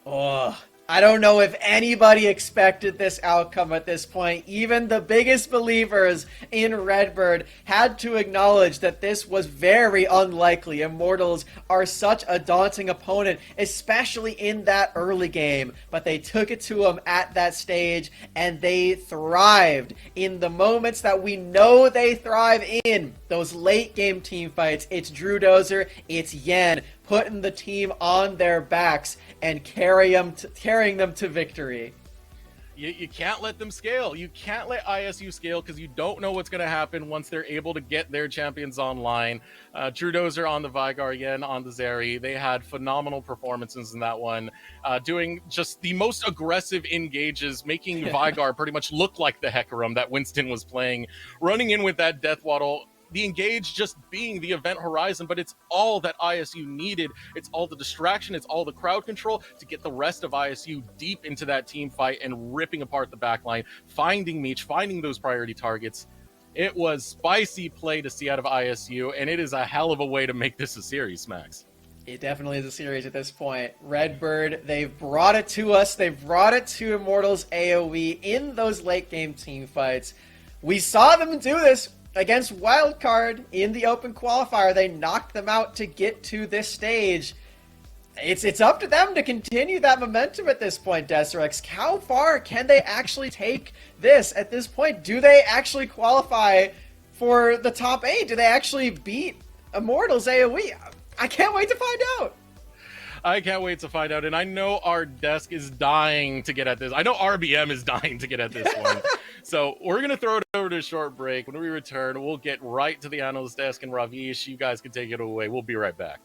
Oh, I don't know if anybody expected this outcome at this point. Even the biggest believers in Redbird had to acknowledge that this was very unlikely. Immortals are such a daunting opponent, especially in that early game. But they took it to them at that stage, and they thrived in the moments that we know they thrive in. Those late game team fights. It's Drew Dozer, it's Yen, putting the team on their backs and carrying them to victory. You can't let them scale. You can't let ISU scale because you don't know what's going to happen once they're able to get their champions online. Drew Dozer on the Vigar, Yen on the Zeri. They had phenomenal performances in that one, doing just the most aggressive engages, making Vigar pretty much look like the Hecarim that Winston was playing, running in with that Death Waddle. The engage just being the event horizon, but it's all that ISU needed. It's all the distraction, it's all the crowd control to get the rest of ISU deep into that team fight and ripping apart the backline, finding Meech, finding those priority targets. It was spicy play to see out of ISU, and it is a hell of a way to make this a series, Max. It definitely is a series at this point. Redbird, they've brought it to us. They've brought it to Immortals AOE in those late game team fights. We saw them do this against Wildcard in the open qualifier. They knocked them out to get to this stage. It's up to them to continue that momentum at this point, Deserex. How far can they actually take this at this point? Do they actually qualify for the top 8? Do they actually beat Immortals AOE? I can't wait to find out. I can't wait to find out, and I know our desk is dying to get at this. I know RBM is dying to get at this one. So we're going to throw it over to a short break. When we return, we'll get right to the analyst desk and Ravish. You guys can take it away. We'll be right back.